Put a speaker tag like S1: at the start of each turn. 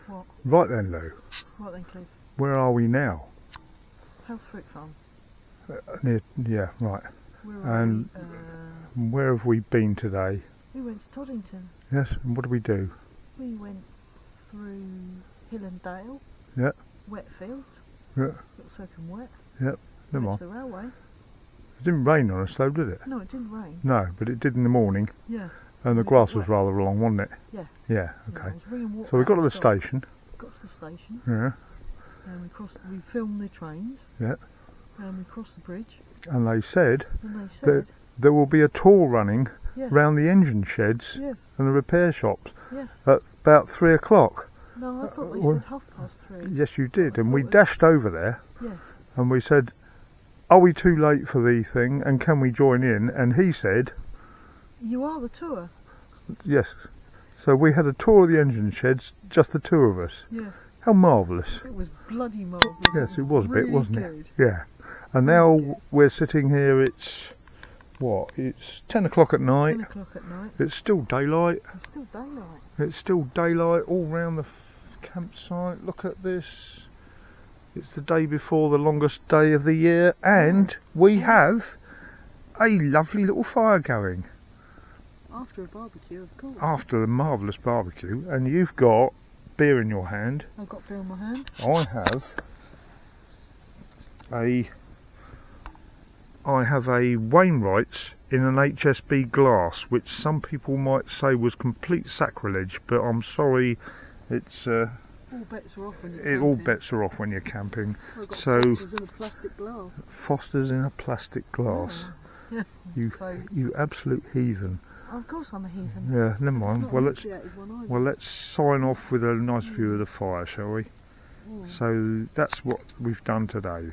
S1: What?
S2: Right then, Lou.
S1: What then, Cliff?
S2: Where are we now?
S1: How's Fruit Farm?
S2: Yeah, right.
S1: Where are
S2: And
S1: we?
S2: where have we been today?
S1: We went to Toddington.
S2: Yes, and what did we do?
S1: We went through Hill and Dale.
S2: Yeah.
S1: Wet fields.
S2: Yeah.
S1: Got soaking wet.
S2: Yep. Never
S1: Went
S2: mind.
S1: to the railway.
S2: It didn't rain on us though, did it?
S1: No, it didn't rain.
S2: No, but it did in the morning,
S1: Yeah.
S2: and the
S1: It
S2: grass
S1: was
S2: was rather long, wasn't it?
S1: Yeah.
S2: Yeah,
S1: Yeah,
S2: okay.
S1: it was bringing water
S2: So we
S1: out
S2: got to the
S1: outside.
S2: station.
S1: Got to the station.
S2: Yeah.
S1: And we filmed the trains.
S2: Yeah.
S1: And we crossed the bridge.
S2: And they said
S1: And they
S2: that
S1: said,
S2: there will be a tour running
S1: yes,
S2: round the engine sheds
S1: yes,
S2: and the repair shops
S1: yes.
S2: at about 3 o'clock.
S1: No, I thought they
S2: well-
S1: said 3:30.
S2: Yes, you did.
S1: I
S2: And we
S1: thought it-
S2: dashed over there
S1: Yes.
S2: and we said, are we too late for the thing and can we join in? And he said,
S1: You are the tour.
S2: yes. So we had a tour of the engine sheds, just the two of us.
S1: Yes.
S2: How marvellous.
S1: It was bloody marvellous.
S2: Yes, it was a bit,
S1: really
S2: wasn't
S1: good.
S2: it? Yeah. And now we're sitting here, it's, what, it's 10 o'clock at night.
S1: 10 o'clock at night.
S2: It's still daylight.
S1: It's still daylight.
S2: It's still daylight all round the campsite. Look at this. It's the day before the longest day of the year, and we have a lovely little fire going
S1: After a barbecue, of course.
S2: after a marvellous barbecue. And you've got beer in your hand.
S1: I've got beer in my hand.
S2: I have a Wainwright's in an HSB glass, which some people might say was complete sacrilege, but I'm sorry, it's
S1: All bets are off when you're
S2: all
S1: camping.
S2: bets are off when you're camping.
S1: I've got
S2: So-
S1: Foster's in a plastic glass.
S2: Foster's in a plastic glass.
S1: Yeah.
S2: You,
S1: So,
S2: you absolute heathen.
S1: of course I'm a heathen.
S2: Yeah, never
S1: It's
S2: mind.
S1: not
S2: Well,
S1: an
S2: let's
S1: initiated one either.
S2: well let's sign off with a nice view of the fire, shall we?
S1: Mm.
S2: So that's what we've done today.